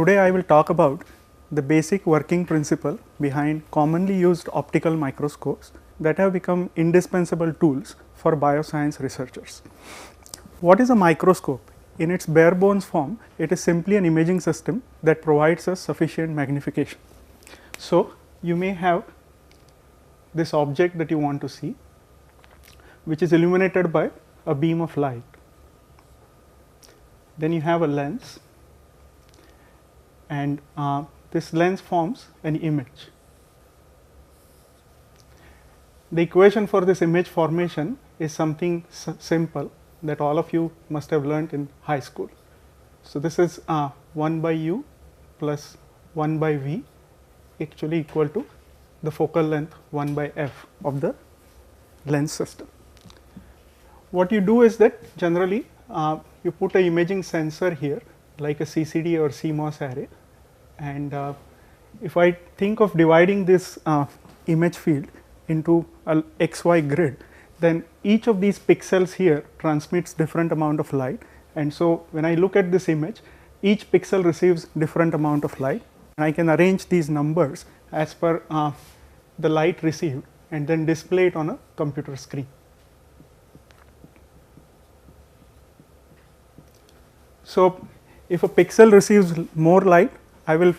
today I will talk about the basic working principle behind commonly used optical microscopes that have become indispensable tools for bioscience researchers. What is a microscope? In its bare bones form, it is simply an imaging system that provides us sufficient magnification. So, you may have this object that you want to see, which is illuminated by a beam of light. Then you have a lens, and this lens forms an image. The equation for this image formation is something simple that all of you must have learnt in high school. So, this is 1 by u plus 1 by v actually equal to the focal length 1 by f of the lens system. What you do is that generally you put a imaging sensor here like a CCD or CMOS array, and if I think of dividing this image field into a XY grid, then each of these pixels here transmits different amount of light, and so when I look at this image, each pixel receives different amount of light, and I can arrange these numbers as per the light received and then display it on a computer screen. So, if a pixel receives more light, I will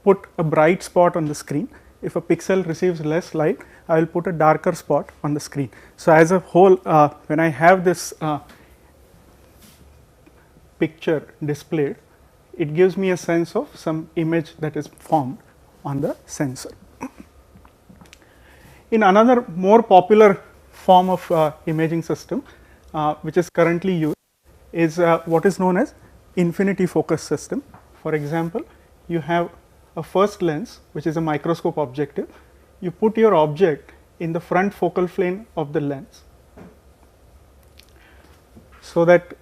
put a bright spot on the screen. If a pixel receives less light, I will put a darker spot on the screen. So, as a whole, when I have this picture displayed, it gives me a sense of some image that is formed on the sensor. In another more popular form of imaging system, which is currently used, is what is known as infinity focus system. For example, you have a first lens, which is a microscope objective. You put your object in the front focal plane of the lens, so that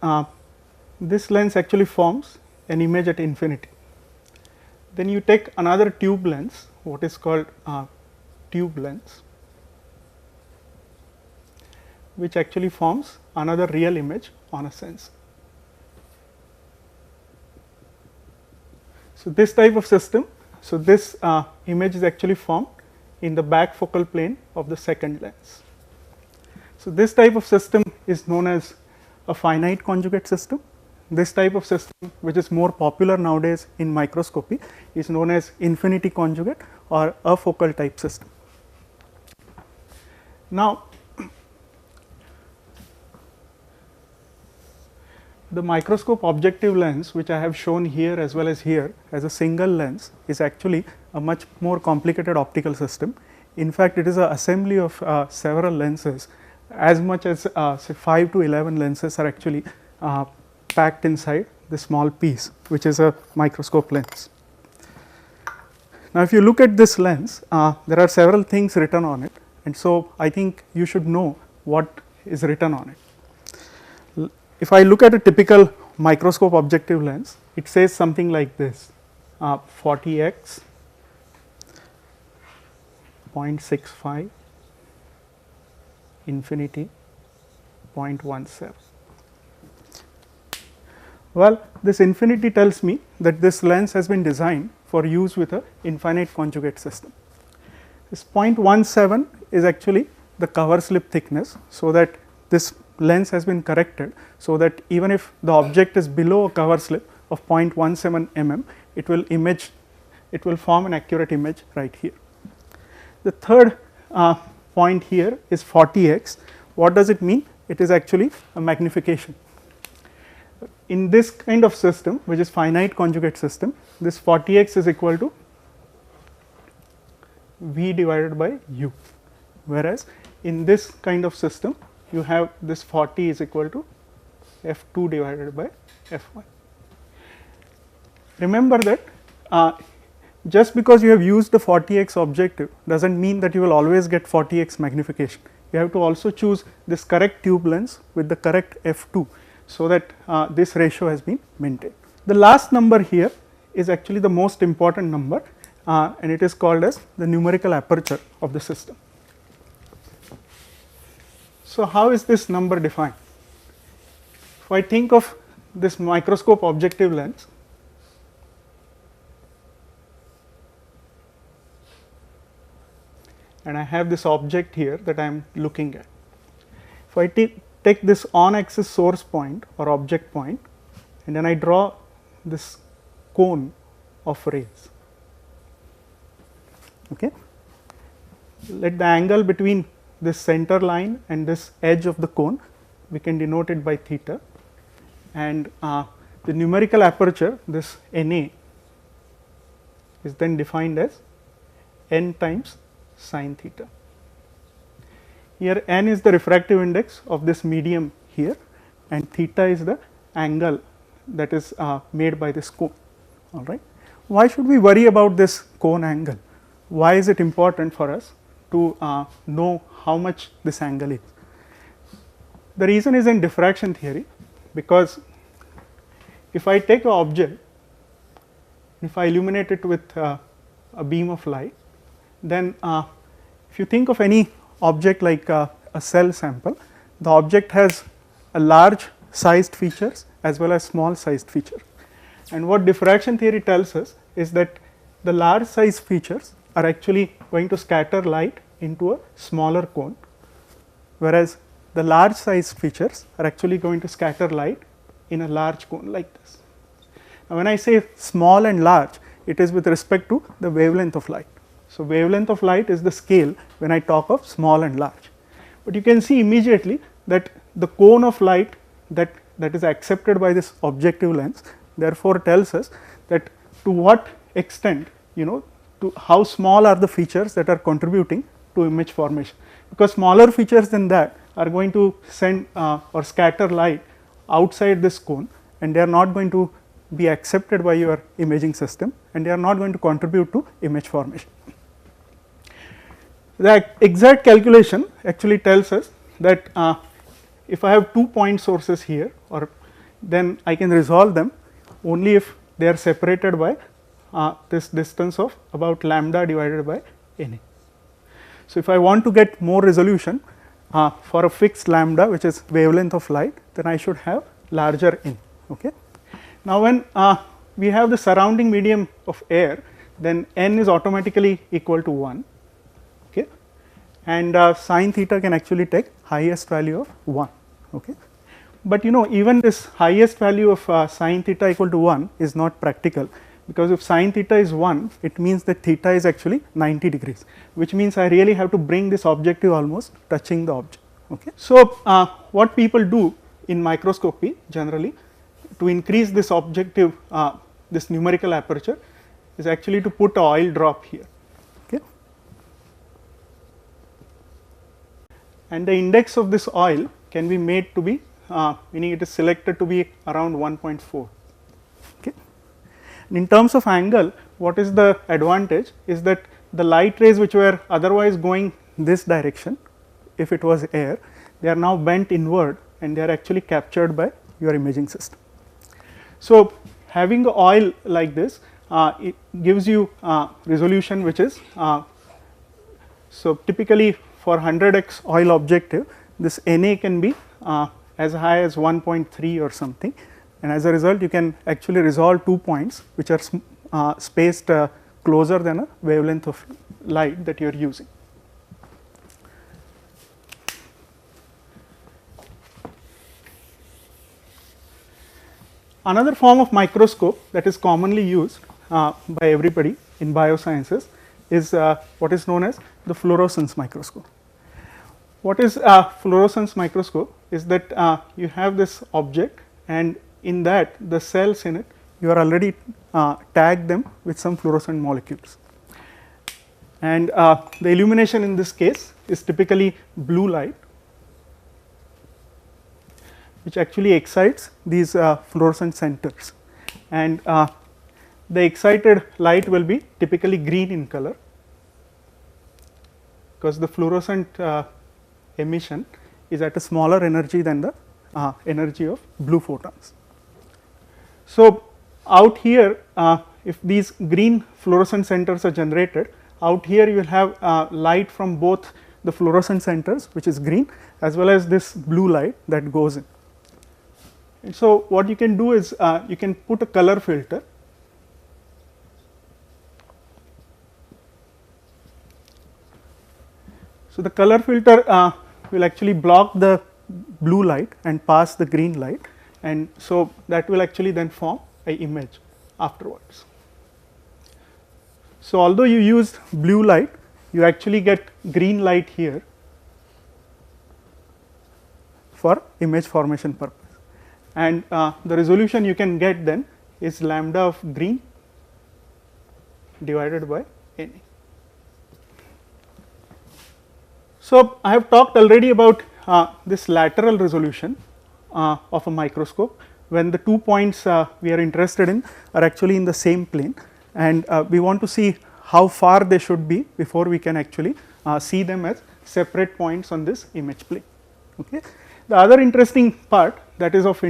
this lens actually forms an image at infinity. Then you take another tube lens, what is called tube lens, which actually forms another real image on a sensor. So, this type of system, so this image is actually formed in the back focal plane of the second lens. So, this type of system is known as a finite conjugate system. This type of system, which is more popular nowadays in microscopy, is known as infinity conjugate or a focal type system. Now, the microscope objective lens, which I have shown here as well as here as a single lens, is actually a much more complicated optical system. In fact, it is an assembly of several lenses, as much as say 5 to 11 lenses are actually packed inside this small piece, which is a microscope lens. Now, if you look at this lens, there are several things written on it, and so I think you should know what is written on it. If I look at a typical microscope objective lens, it says something like this: 40x, 0.65, infinity, 0.17. Well, this infinity tells me that this lens has been designed for use with a infinite conjugate system. This 0.17 is actually the cover slip thickness, so that this lens has been corrected, so that even if the object is below a cover slip of 0.17 mm, it will form an accurate image right here. The third point here is 40x. What does it mean? It is actually a magnification. In this kind of system, which is finite conjugate system, this 40x is equal to v divided by u, whereas in this kind of system you have this 40 is equal to f2 divided by f1. Remember that just because you have used the 40x objective does not mean that you will always get 40x magnification. You have to also choose this correct tube lens with the correct f2, so that this ratio has been maintained. The last number here is actually the most important number, and it is called as the numerical aperture of the system. So, how is this number defined? If I think of this microscope objective lens, and I have this object here that I am looking at. If I take this on axis source point or object point, and then I draw this cone of rays. Okay. Let the angle between this center line and this edge of the cone, we can denote it by theta, and the numerical aperture, this Na, is then defined as n times sin theta. Here n is the refractive index of this medium here, and theta is the angle that is made by this cone. All right. Why should we worry about this cone angle? Why is it important for us to know how much this angle is? The reason is in diffraction theory, because if I take an object, if I illuminate it with a beam of light, then if you think of any object like a cell sample, the object has a large sized features as well as small sized features. And what diffraction theory tells us is that the large size features are actually going to scatter light into a smaller cone, whereas the large size features are actually going to scatter light in a large cone like this. Now, when I say small and large, it is with respect to the wavelength of light. So, wavelength of light is the scale when I talk of small and large, but you can see immediately that the cone of light that is accepted by this objective lens therefore tells us that to what extent, to how small are the features that are contributing to image formation, because smaller features than that are going to send or scatter light outside this cone, and they are not going to be accepted by your imaging system, and they are not going to contribute to image formation. The exact calculation actually tells us that if I have 2 point sources here, or then I can resolve them only if they are separated by this distance of about lambda divided by Na. So, if I want to get more resolution for a fixed lambda, which is wavelength of light, then I should have larger N. Okay. Now, when we have the surrounding medium of air, then N is automatically equal to 1, okay, and sin theta can actually take highest value of 1. Okay. But even this highest value of sin theta equal to 1 is not practical, because if sin theta is 1, it means that theta is actually 90 degrees, which means I really have to bring this objective almost touching the object. Okay. So, what people do in microscopy generally to increase this objective, this numerical aperture, is actually to put an oil drop here. Okay. And the index of this oil can be made to be, meaning it is selected to be around 1.4. Okay. And in terms of angle, what is the advantage is that the light rays which were otherwise going this direction, if it was air, they are now bent inward and they are actually captured by your imaging system. So, having the oil like this, it gives you resolution which is, so typically for 100x oil objective, this Na can be as high as 1.3 or something, and as a result you can actually resolve 2 points which are spaced closer than a wavelength of light that you are using. Another form of microscope that is commonly used by everybody in biosciences is what is known as the fluorescence microscope. What is fluorescence microscope is that you have this object, and in that the cells in it, you are already tagged them with some fluorescent molecules, and the illumination in this case is typically blue light, which actually excites these fluorescent centers, and the excited light will be typically green in color, because the fluorescent emission is at a smaller energy than the energy of blue photons. So, out here if these green fluorescent centers are generated, out here you will have light from both the fluorescent centers, which is green, as well as this blue light that goes in. And so, what you can do is you can put a color filter, So, the color filter will actually block the blue light and pass the green light, and so that will actually then form a image afterwards. So, although you use blue light, you actually get green light here for image formation purpose, and the resolution you can get then is lambda of green divided by Na. So, I have talked already about this lateral resolution of a microscope when the 2 points we are interested in are actually in the same plane, and we want to see how far they should be before we can actually see them as separate points on this image plane. Okay. The other interesting part that is of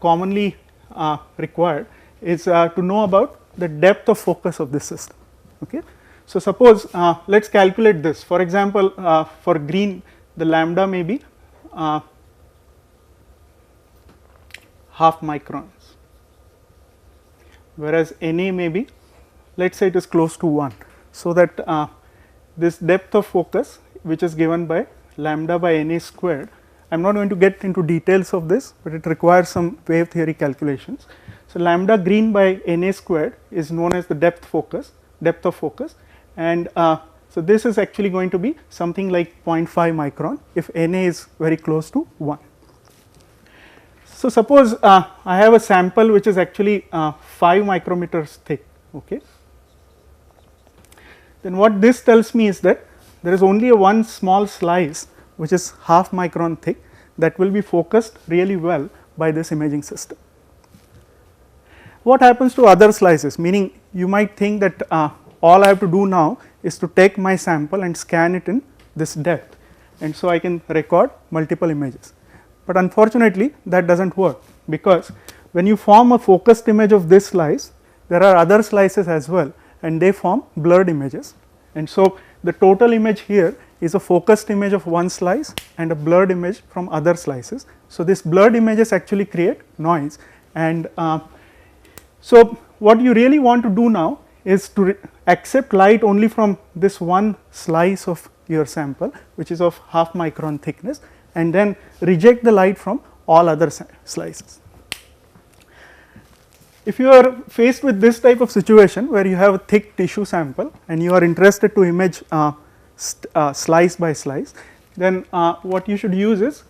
commonly required is to know about the depth of focus of this system. Okay. So, suppose let us calculate this. For example, for green the lambda may be half microns, whereas Na may be, let us say it is close to 1. So, that this depth of focus which is given by lambda by Na squared, I am not going to get into details of this, but it requires some wave theory calculations. So, lambda green by Na squared is known as the depth of focus, and so this is actually going to be something like 0.5 micron if Na is very close to 1. So, suppose I have a sample which is actually 5 micrometers thick. Okay. Then what this tells me is that there is only a one small slice which is half micron thick that will be focused really well by this imaging system. What happens to other slices? Meaning you might think that all I have to do now is to take my sample and scan it in this depth, and so I can record multiple images. But unfortunately that does not work, because when you form a focused image of this slice, there are other slices as well and they form blurred images, and so the total image here is a focused image of one slice and a blurred image from other slices. So, these blurred images actually create noise, and so what you really want to do now is to accept light only from this one slice of your sample which is of half micron thickness, and then reject the light from all other slices. If you are faced with this type of situation where you have a thick tissue sample and you are interested to image slice by slice, then what you should use is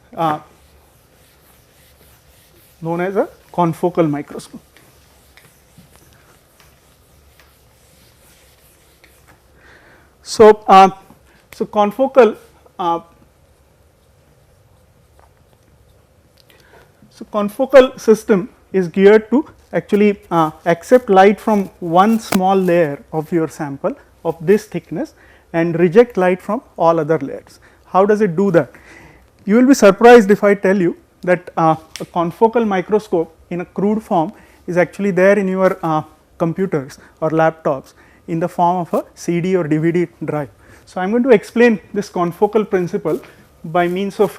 known as a confocal microscope. So, confocal system is geared to actually accept light from one small layer of your sample of this thickness and reject light from all other layers. How does it do that? You will be surprised if I tell you that a confocal microscope in a crude form is actually there in your computers or laptops in the form of a CD or DVD drive. So, I am going to explain this confocal principle by means of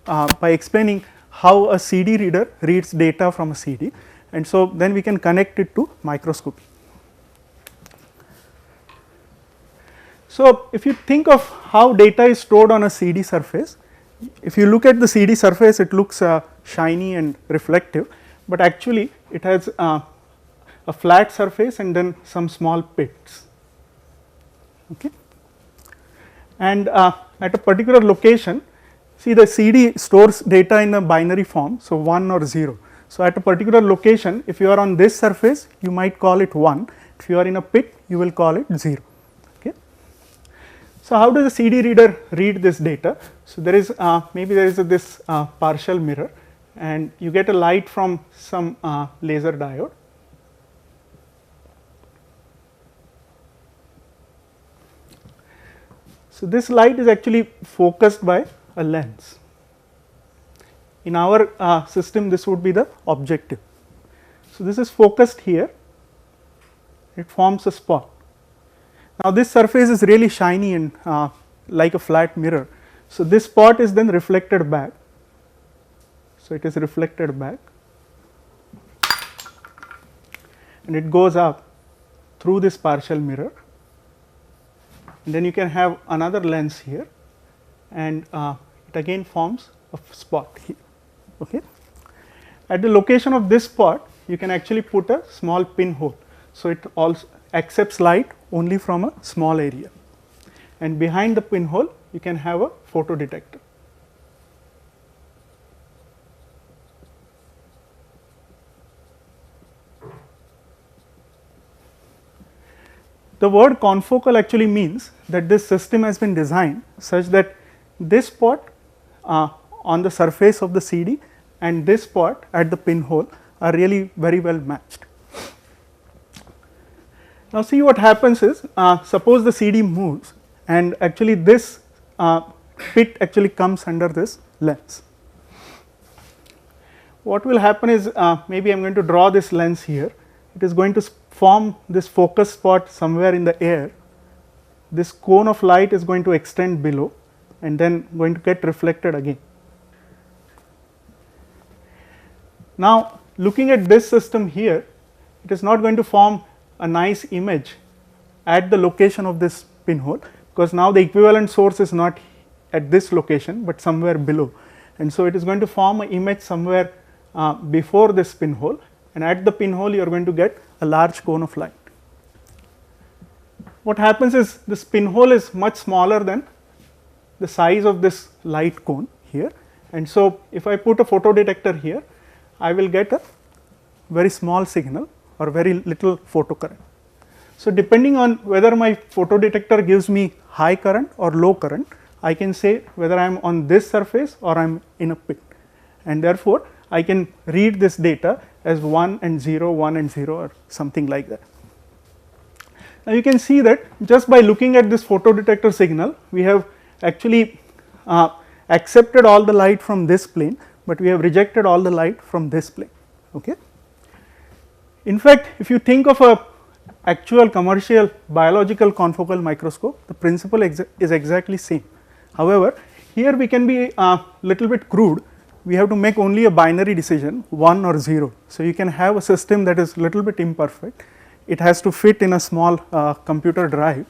by explaining how a CD reader reads data from a CD, and so then we can connect it to microscopy. So, if you think of how data is stored on a CD surface, if you look at the CD surface, it looks shiny and reflective, but actually it has a flat surface and then some small pits. Okay. And at a particular location, see the CD stores data in a binary form, so 1 or 0. So, at a particular location, if you are on this surface, you might call it 1, if you are in a pit, you will call it 0. Okay. So, how does a CD reader read this data? So, there is maybe there is this partial mirror, and you get a light from some laser diode. So, this light is actually focused by a lens. In our system, this would be the objective. So, this is focused here, it forms a spot. Now, this surface is really shiny and like a flat mirror. So, this spot is then reflected back. So, it is reflected back and it goes up through this partial mirror and then you can have another lens here, and it again forms a spot here. Okay. At the location of this spot, you can actually put a small pinhole. So, it also accepts light only from a small area, and behind the pinhole you can have a photodetector. The word confocal actually means that this system has been designed such that this spot on the surface of the CD and this spot at the pinhole are really very well matched. Now, see what happens is, suppose the CD moves and actually this pit actually comes under this lens. What will happen is, maybe I am going to draw this lens here. It is going to form this focus spot somewhere in the air. This cone of light is going to extend below and then going to get reflected again. Now, looking at this system here, it is not going to form a nice image at the location of this pinhole, because now the equivalent source is not at this location, but somewhere below, and so it is going to form an image somewhere before this pinhole, and at the pinhole you are going to get a large cone of light. What happens is, this pinhole is much smaller than the size of this light cone here, and so if I put a photodetector here, I will get a very small signal or very little photocurrent. So, depending on whether my photodetector gives me high current or low current, I can say whether I am on this surface or I am in a pit, and therefore, I can read this data as 1 and 0, 1 and 0 or something like that. Now, you can see that just by looking at this photodetector signal, we have actually accepted all the light from this plane, but we have rejected all the light from this plane. Okay. In fact, if you think of a actual commercial biological confocal microscope, the principle is exactly same. However, here we can be little bit crude. We have to make only a binary decision, 1 or 0. So, you can have a system that is little bit imperfect. It has to fit in a small computer drive,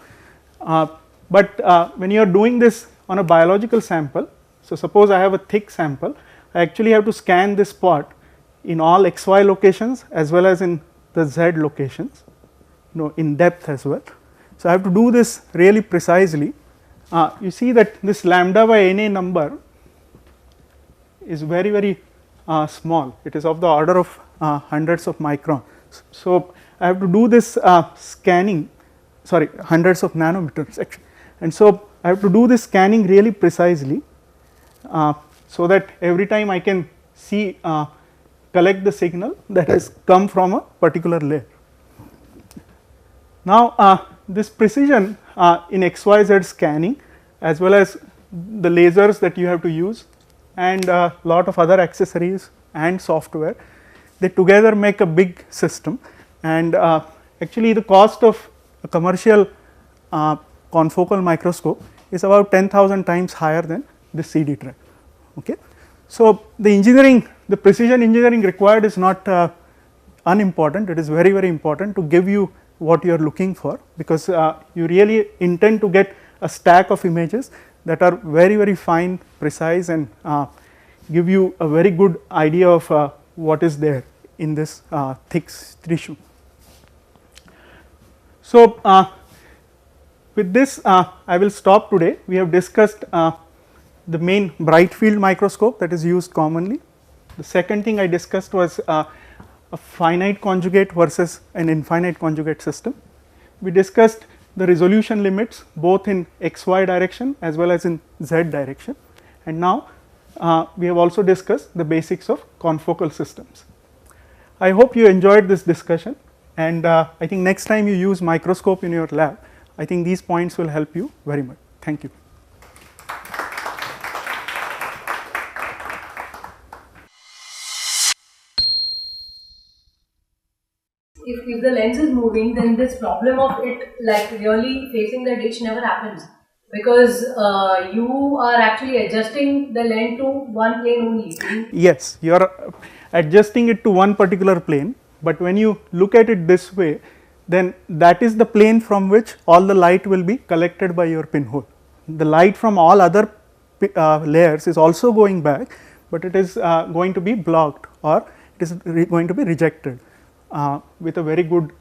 but when you are doing this on a biological sample, so suppose I have a thick sample, I actually have to scan this spot in all xy locations as well as in the z locations, in depth as well. So, I have to do this really precisely. You see that this lambda by Na number is very, very small. It is of the order of hundreds of microns. So, I have to do this scanning, sorry, hundreds of nanometers actually, and so I have to do this scanning really precisely, so that every time I can see collect the signal that has come from a particular layer. Now, this precision in XYZ scanning as well as the lasers that you have to use and lot of other accessories and software, they together make a big system, and actually the cost of a commercial confocal microscope is about 10,000 times higher than the CD drive. Okay. So, the engineering, the precision engineering required is not unimportant, it is very, very important to give you what you are looking for, because you really intend to get a stack of images that are very, very fine, precise, and give you a very good idea of what is there in this thick tissue. So, with this I will stop today. We have discussed the main bright field microscope that is used commonly. The second thing I discussed was a finite conjugate versus an infinite conjugate system. We discussed the resolution limits both in xy direction as well as in z direction, and now we have also discussed the basics of confocal systems. I hope you enjoyed this discussion, and I think next time you use microscope in your lab, I think these points will help you very much. Thank you. If the lens is moving, then this problem of it like really facing the dish never happens, because you are actually adjusting the lens to one plane only. Yes, you are adjusting it to one particular plane, but when you look at it this way, then that is the plane from which all the light will be collected by your pinhole. The light from all other layers is also going back, but it is going to be blocked, or it is going to be rejected with a very good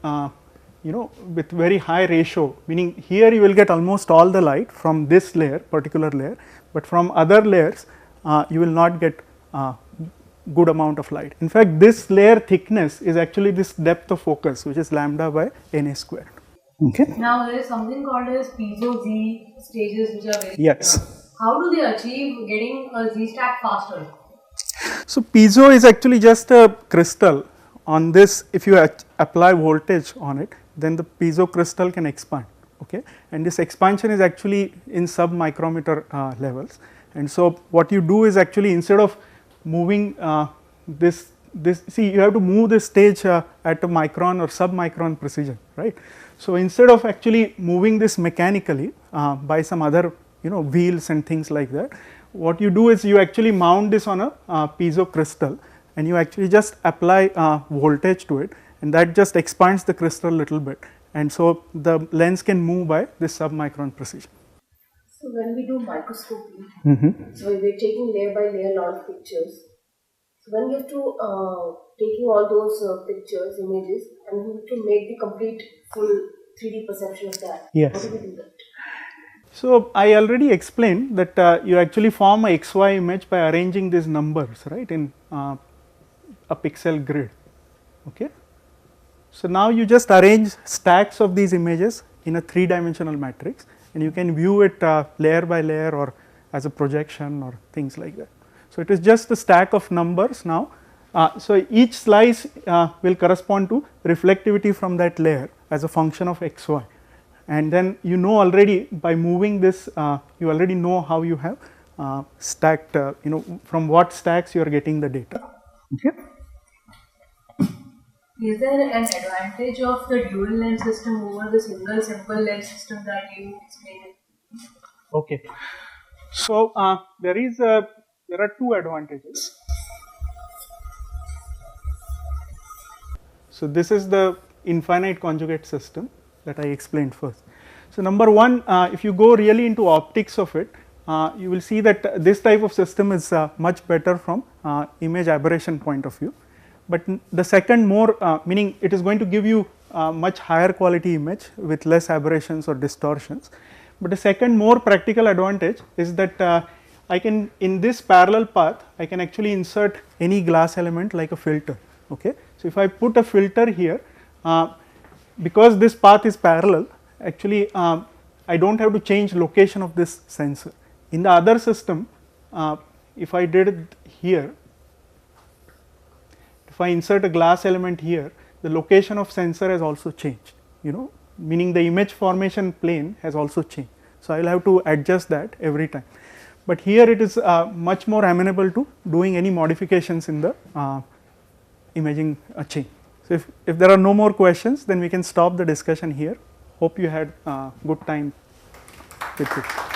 with very high ratio, meaning here you will get almost all the light from this layer, particular layer, but from other layers you will not get good amount of light. In fact, this layer thickness is actually this depth of focus, which is lambda by Na squared. Okay. Now there is something called as piezo Z stages, which are very Yes. How do they achieve getting a Z stack faster? So piezo is actually just a crystal. On this, if you apply voltage on it, then the piezo crystal can expand. Okay, and this expansion is actually in sub-micrometer levels. And so what you do is actually, instead of moving this see, you have to move this stage at a micron or sub-micron precision, right. So instead of actually moving this mechanically by some other wheels and things like that, what you do is you actually mount this on a piezo crystal, and you actually just apply voltage to it, and that just expands the crystal a little bit, and so the lens can move by this sub-micron precision. So when we do microscopy, so we're taking layer by layer lot of pictures. So when we have to taking all those pictures, images, and we have to make the complete full 3D perception of that. Yes. How do we do that? So I already explained that you actually form a XY image by arranging these numbers, right, in a pixel grid. Okay. So now you just arrange stacks of these images in a 3-dimensional matrix, and you can view it layer by layer or as a projection or things like that. So it is just a stack of numbers now. So each slice will correspond to reflectivity from that layer as a function of xy, and then already by moving this you already know how you have stacked from what stacks you are getting the data. Okay. Is there an advantage of the dual lens system over the single simple lens system that you explained? Okay. So there are two advantages. So this is the infinite conjugate system that I explained first. So number one, if you go really into optics of it, you will see that this type of system is much better from image aberration point of view. But the second more, meaning it is going to give you much higher quality image with less aberrations or distortions. But the second more practical advantage is that I can, in this parallel path, I can actually insert any glass element like a filter. Okay. So if I put a filter here, because this path is parallel, actually I do not have to change location of this sensor. In the other system, if I did it here, if I insert a glass element here, the location of sensor has also changed, meaning the image formation plane has also changed. So I will have to adjust that every time. But here it is much more amenable to doing any modifications in the imaging chain. So if there are no more questions, then we can stop the discussion here. Hope you had good time with it.